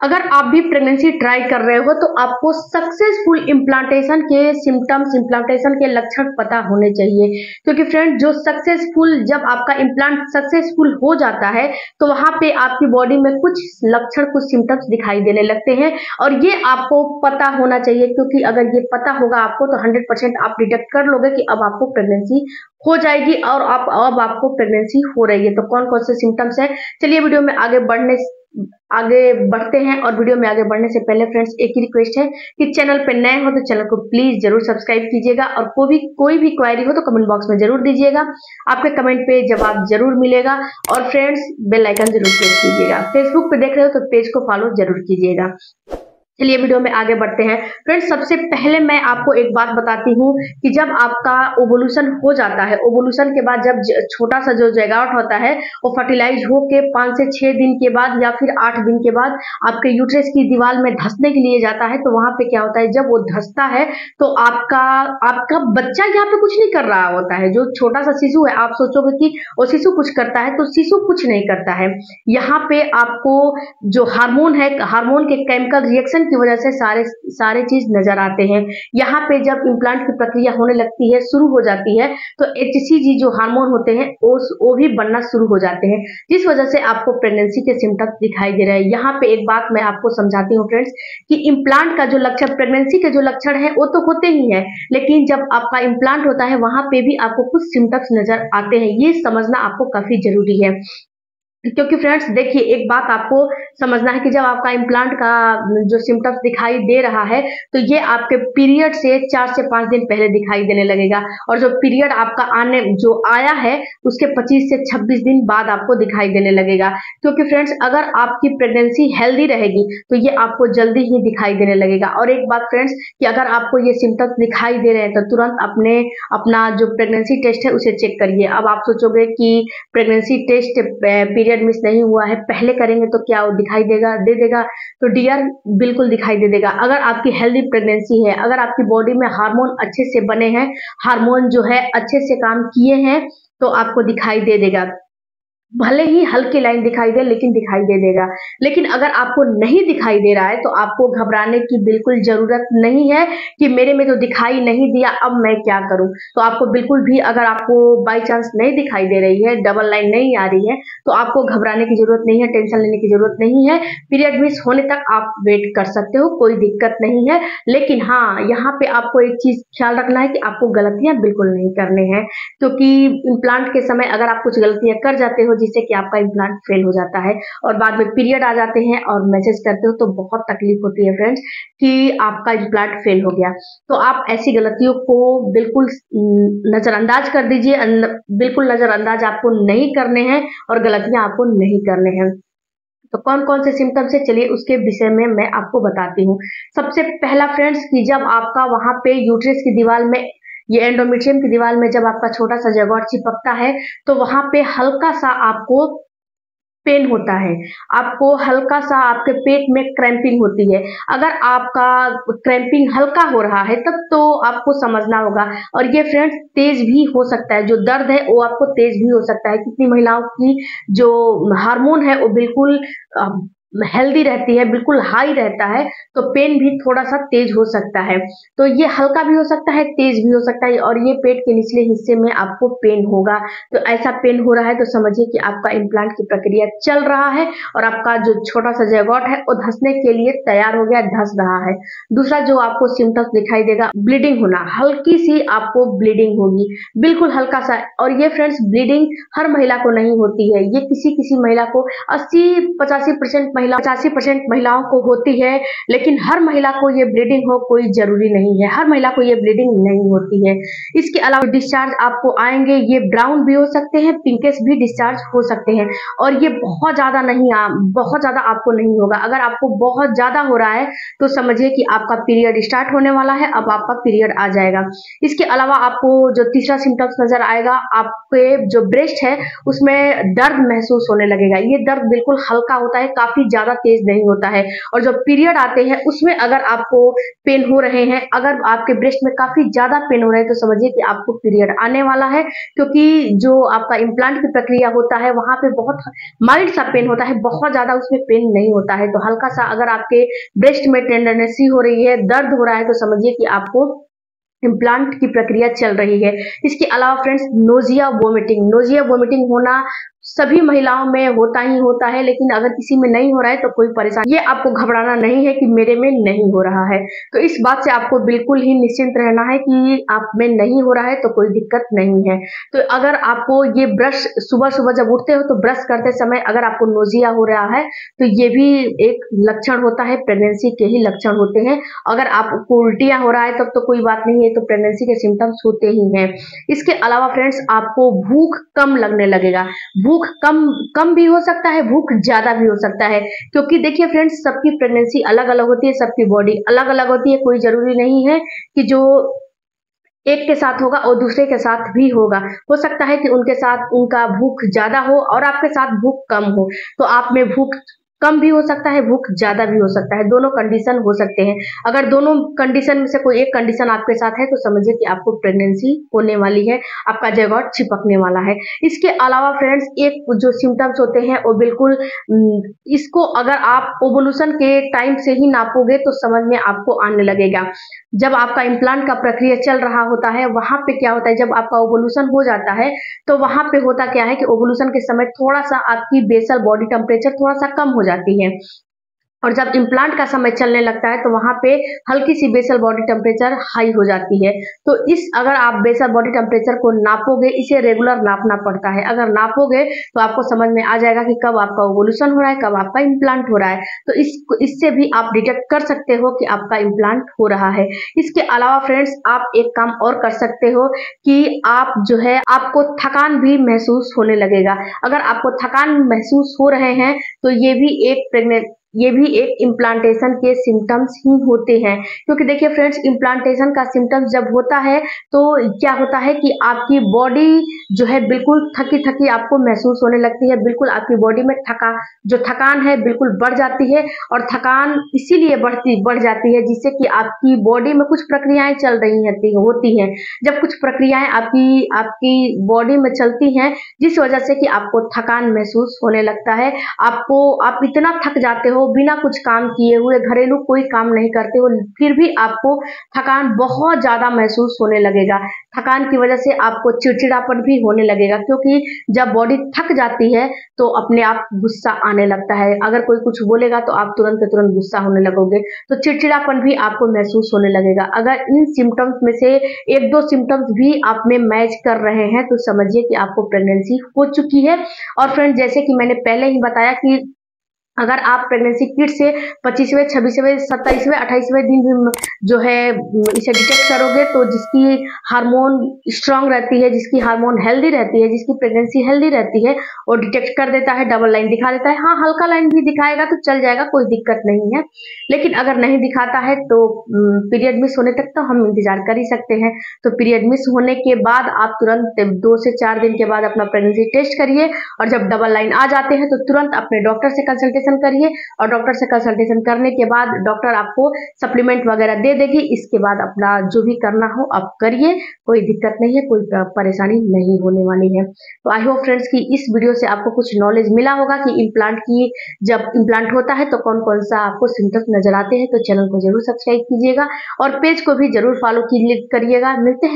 अगर आप भी प्रेगनेंसी ट्राई कर रहे हो तो आपको सक्सेसफुल इम्प्लांटेशन के सिम्टम्स, इम्प्लांटेशन के लक्षण पता होने चाहिए। क्योंकि फ्रेंड जो सक्सेसफुल, जब आपका इम्प्लांट सक्सेसफुल हो जाता है तो वहां पे आपकी बॉडी में कुछ लक्षण, कुछ सिम्टम्स दिखाई देने लगते हैं और ये आपको पता होना चाहिए। क्योंकि अगर ये पता होगा आपको तो 100% आप डिटेक्ट कर लोगे कि अब आपको प्रेगनेंसी हो जाएगी और अब आपको प्रेगनेंसी हो रही है। तो कौन कौन से सिम्टम्स है, चलिए वीडियो में आगे बढ़ते हैं। और वीडियो में आगे बढ़ने से पहले फ्रेंड्स एक ही रिक्वेस्ट है कि चैनल पे नए हो तो चैनल को प्लीज जरूर सब्सक्राइब कीजिएगा और कोई भी क्वेरी हो तो कमेंट बॉक्स में जरूर दीजिएगा। आपके कमेंट पे जवाब जरूर मिलेगा। और फ्रेंड्स बेल आइकन जरूर प्रेस कीजिएगा। फेसबुक पे देख रहे हो तो पेज को फॉलो जरूर कीजिएगा। चलिए वीडियो में आगे बढ़ते हैं। फ्रेंड्स सबसे पहले मैं आपको एक बात बताती हूँ कि जब आपका ओवुलेशन हो जाता है, ओवुलेशन के बाद जब छोटा सा जो ज़ायगोट होता है वो फर्टिलाइज होके 5 से 6 दिन के बाद या फिर 8 दिन के बाद आपके यूट्रस की दीवार में धंसने के लिए जाता है। तो वहां पे क्या होता है, जब वो धंसता है तो आपका बच्चा यहाँ पे कुछ नहीं कर रहा होता है। जो छोटा सा शिशु है, आप सोचोगे कि वो शिशु कुछ करता है, तो शिशु कुछ नहीं करता है। यहाँ पे आपको जो हार्मोन है, हार्मोन के केमिकल रिएक्शन की वजह से सारे चीज नजर आते हैं। यहाँ पे जब इम्प्लांट की प्रक्रिया होने लगती है, शुरू हो जाती है, तो HCG जो हार्मोन होते हैं वो भी बनना शुरू हो जाते हैं, जिस वजह से आपको प्रेगनेंसी के सिम्टम्स दिखाई दे रहे हैं। यहाँ पे एक बात मैं आपको समझाती हूँ फ्रेंड्स कि इम्प्लांट का जो लक्षण, प्रेगनेंसी के जो लक्षण है वो तो होते ही है, लेकिन जब आपका इम्प्लांट होता है वहां पे भी आपको कुछ सिम्टम्स नजर आते हैं। ये समझना आपको काफी जरूरी है। क्योंकि फ्रेंड्स देखिए, एक बात आपको समझना है कि जब आपका इम्प्लांट का जो सिम्टम्स दिखाई दे रहा है तो ये आपके पीरियड से 4 से 5 दिन पहले दिखाई देने लगेगा। और जो पीरियड आपका आया है उसके 25 से 26 दिन बाद आपको दिखाई देने लगेगा। क्योंकि फ्रेंड्स अगर आपकी प्रेगनेंसी हेल्दी रहेगी तो ये आपको जल्दी ही दिखाई देने लगेगा। और एक बात फ्रेंड्स कि अगर आपको ये सिम्टम्स दिखाई दे रहे हैं तो तुरंत अपना जो प्रेगनेंसी टेस्ट है उसे चेक करिए। अब आप सोचोगे कि प्रेगनेंसी टेस्ट पीरियड मिस नहीं हुआ है, पहले करेंगे तो क्या वो दिखाई दे देगा? तो डियर बिल्कुल दिखाई दे देगा। अगर आपकी हेल्दी प्रेगनेंसी है, अगर आपकी बॉडी में हार्मोन अच्छे से बने हैं, हार्मोन जो है अच्छे से काम किए हैं, तो आपको दिखाई दे देगा। भले ही हल्की लाइन दिखाई दे लेकिन दिखाई दे देगा। लेकिन अगर आपको नहीं दिखाई दे रहा है तो आपको घबराने की बिल्कुल जरूरत नहीं है कि मेरे में तो दिखाई नहीं दिया, अब मैं क्या करूं। तो आपको बिल्कुल भी, अगर आपको बाई चांस नहीं दिखाई दे रही है, डबल लाइन नहीं आ रही है, तो आपको घबराने की जरूरत नहीं है, टेंशन लेने की जरूरत नहीं है। पीरियड मिस होने तक आप वेट कर सकते हो, कोई दिक्कत नहीं है। लेकिन हाँ, यहाँ पे आपको एक चीज ख्याल रखना है कि आपको गलतियां बिल्कुल नहीं करने हैं। क्योंकि इम्प्लांट के समय अगर आप कुछ गलतियां कर जाते हो जिससे कि आपका इम्प्लांट फेल हो जाता है और बाद में पीरियड आ जाते हैं और मैसेज करते हो तो बहुत तकलीफ होती है फ्रेंड्स कि आपका इम्प्लांट फेल हो गया। तो आप ऐसी गलतियों को बिल्कुल नजरअंदाज कर दीजिए। बिल्कुल नजरअंदाज आपको नहीं करने हैं और गलतियां आपको नहीं करने हैं। तो कौन कौन से सिम्टम्स है, चलिए उसके विषय में मैं आपको बताती हूँ। सबसे पहला फ्रेंड्स कि जब आपका वहां पे यूट्रस की दीवार में, ये एंडोमेट्रियम की दीवार में जब आपका छोटा सा ज़ायगोट चिपकता है तो वहां पे हल्का सा आपको पेन होता है, आपको हल्का सा आपके पेट में क्रैम्पिंग होती है। अगर आपका क्रैम्पिंग हल्का हो रहा है तब तो आपको समझना होगा। और ये फ्रेंड्स तेज भी हो सकता है, जो दर्द है वो आपको तेज भी हो सकता है। कितनी महिलाओं की जो हार्मोन है वो बिल्कुल हेल्दी रहती है, बिल्कुल हाई रहता है, तो पेन भी थोड़ा सा तेज हो सकता है। तो ये हल्का भी हो सकता है, तेज भी हो सकता है। और ये पेट के निचले हिस्से में आपको पेन होगा। तो ऐसा पेन हो रहा है तो समझिए कि आपका इम्प्लांट की प्रक्रिया चल रहा है और आपका जो छोटा सा ज़ायगोट है वो धंसने के लिए तैयार हो गया, धंस रहा है। दूसरा जो आपको सिम्टम्स दिखाई देगा, ब्लीडिंग होना, हल्की सी आपको ब्लीडिंग होगी, बिल्कुल हल्का सा। और ये फ्रेंड्स ब्लीडिंग हर महिला को नहीं होती है, ये किसी महिला को 85% महिलाओं को होती है। लेकिन हर महिला को ये ब्लीडिंग हो कोई जरूरी नहीं है, हर महिला को ये ब्लीडिंग नहीं होती है। इसके अलावा डिस्चार्ज आपको आएंगे, ये ब्राउन भी हो सकते हैं, पिंकिश भी डिस्चार्ज हो सकते हैं। और ये बहुत ज्यादा आपको नहीं होगा। अगर आपको बहुत ज्यादा हो रहा है तो समझिए कि आपका पीरियड स्टार्ट होने वाला है, अब आपका पीरियड आ जाएगा। इसके अलावा आपको जो तीसरा सिम्टम्स नजर आएगा, आपके जो ब्रेस्ट है उसमें दर्द महसूस होने लगेगा। ये दर्द बिल्कुल हल्का होता है, काफी ज्यादा तेज नहीं होता है। और जब पीरियड आते हैं उसमें अगर आपको पेन हो रहे हैं, अगर आपके ब्रेस्ट में काफी ज्यादा पेन हो रहे हैं, तो समझिए कि आपको पीरियड आने वाला है। क्योंकि जो आपका इम्प्लांट की प्रक्रिया होता है वहां पे बहुत माइल्ड सा पेन होता है, बहुत ज्यादा उसमें पेन नहीं होता है। तो हल्का सा अगर आपके ब्रेस्ट में टेंडरनेसी हो रही है, दर्द हो रहा है, तो समझिए कि आपको इम्प्लांट की प्रक्रिया चल रही है। इसके अलावा फ्रेंड्स, नोजिया वोमिटिंग होना सभी महिलाओं में होता ही होता है, लेकिन अगर किसी में नहीं हो रहा है तो कोई परेशानी, ये आपको घबराना नहीं है कि मेरे में नहीं हो रहा है। तो इस बात से आपको बिल्कुल ही निश्चिंत रहना है कि आप में नहीं हो रहा है तो कोई दिक्कत नहीं है। तो अगर आपको ये ब्रश सुबह सुबह जब उठते हो तो ब्रश करते समय अगर आपको नोजिया हो रहा है, तो ये भी एक लक्षण होता है, प्रेगनेंसी के ही लक्षण होते हैं। अगर आपको उल्टियां हो रहा है तब तो कोई बात नहीं है, तो प्रेगनेंसी के सिम्टम्स होते ही हैं। इसके अलावा फ्रेंड्स, आपको भूख कम लगने लगेगा। भूख कम कम भी हो सकता है, भूख ज्यादा भी हो सकता है, क्योंकि देखिए फ्रेंड्स, सबकी प्रेगनेंसी अलग अलग होती है, सबकी बॉडी अलग अलग होती है। कोई जरूरी नहीं है कि जो एक के साथ होगा और दूसरे के साथ भी होगा। हो सकता है कि उनके साथ उनका भूख ज्यादा हो और आपके साथ भूख कम हो, तो आप में भूख कम भी हो सकता है, भूख ज्यादा भी हो सकता है, दोनों कंडीशन हो सकते हैं। अगर दोनों कंडीशन में से कोई एक कंडीशन आपके साथ है तो समझिए कि आपको प्रेगनेंसी होने वाली है, आपका जैगॉट छिपकने वाला है। इसके अलावा फ्रेंड्स, एक जो सिम्टम्स होते हैं वो बिल्कुल इसको अगर आप ओवुलेशन के टाइम से ही नापोगे तो समझ में आपको आने लगेगा। जब आपका इम्प्लांट का प्रक्रिया चल रहा होता है वहां पे क्या होता है, जब आपका ओवुलेशन हो जाता है तो वहां पे होता क्या है कि ओवुलेशन के समय थोड़ा सा आपकी बेसल बॉडी टेम्परेचर थोड़ा सा कम हो जाती है, और जब इम्प्लांट का समय चलने लगता है तो वहां पे हल्की सी बेसल बॉडी टेम्परेचर हाई हो जाती है। तो इस अगर आप बेसल बॉडी टेम्परेचर को नापोगे, इसे रेगुलर नापना पड़ता है, अगर नापोगे तो आपको समझ में आ जाएगा कि कब आपका ओवुलेशन हो रहा है, कब आपका इम्प्लांट हो रहा है। तो इससे भी आप डिटेक्ट कर सकते हो कि आपका इम्प्लांट हो रहा है। इसके अलावा फ्रेंड्स, आप एक काम और कर सकते हो कि आप जो है आपको थकान भी महसूस होने लगेगा। अगर आपको थकान महसूस हो रहे हैं तो ये भी एक इम्प्लांटेशन के सिम्टम्स ही होते हैं। क्योंकि देखिए फ्रेंड्स, इम्प्लांटेशन का सिम्टम्स जब होता है तो क्या होता है कि आपकी बॉडी जो है बिल्कुल थकी थकी आपको महसूस होने लगती है, बिल्कुल आपकी बॉडी में जो थकान है बिल्कुल बढ़ जाती है। और थकान इसीलिए बढ़ जाती है जिससे कि आपकी बॉडी में कुछ प्रक्रियाएं चल रही होती हैं। जब कुछ प्रक्रियाएं आपकी बॉडी में चलती हैं जिस वजह से कि आपको थकान महसूस होने लगता है, आप इतना थक जाते हो, बिना कुछ काम किए हुए घरेलू कोई काम नहीं करते हो, फिर भी आपको थकान बहुत ज्यादा महसूस होने लगेगा। थकान की वजह से आपको चिड़चिड़ापन भी होने लगेगा, क्योंकि जब बॉडी थक जाती है तो अपने आप गुस्सा आने लगता है। अगर कोई कुछ बोलेगा तो आप तुरंत के तुरंत गुस्सा होने लगोगे, तो चिड़चिड़ापन भी आपको महसूस होने लगेगा। अगर इन सिम्टम्स में से एक दो सिम्टम्स भी आप में मैच कर रहे हैं तो समझिए कि आपको प्रेगनेंसी हो चुकी है। और फ्रेंड, जैसे कि मैंने पहले ही बताया कि अगर आप प्रेगनेंसी किट से 25वें, 26वें, 27वें, 28वें दिन भी जो है इसे डिटेक्ट करोगे, तो जिसकी हार्मोन स्ट्रांग रहती है, जिसकी हार्मोन हेल्दी रहती है, जिसकी प्रेगनेंसी हेल्दी रहती है, वो डिटेक्ट कर देता है, डबल लाइन दिखा देता है। हाँ, हल्का लाइन भी दिखाएगा तो चल जाएगा, कोई दिक्कत नहीं है। लेकिन अगर नहीं दिखाता है तो पीरियड मिस होने तक तो हम इंतजार कर ही सकते हैं। तो पीरियड मिस होने के बाद आप तुरंत 2 से 4 दिन के बाद अपना प्रेगनेंसी टेस्ट करिए, और जब डबल लाइन आ जाते हैं तो तुरंत अपने डॉक्टर से कंसल्टेशन करिए, और डॉक्टर से कंसल्टेशन करने के बाद डॉक्टर आपको सप्लीमेंट वगैरह दे देगी। इसके बाद अपना जो भी करना हो आप करिए, कोई दिक्कत नहीं है, कोई परेशानी नहीं होने वाली है। तो आई होप फ्रेंड्स कि इस वीडियो से आपको कुछ नॉलेज मिला होगा कि जब इम्प्लांट होता है तो कौन कौन सा आपको सिम्टम्स नजर आते हैं। तो चैनल को जरूर सब्सक्राइब कीजिएगा और पेज को भी जरूर फॉलो करिएगा। मिलते हैं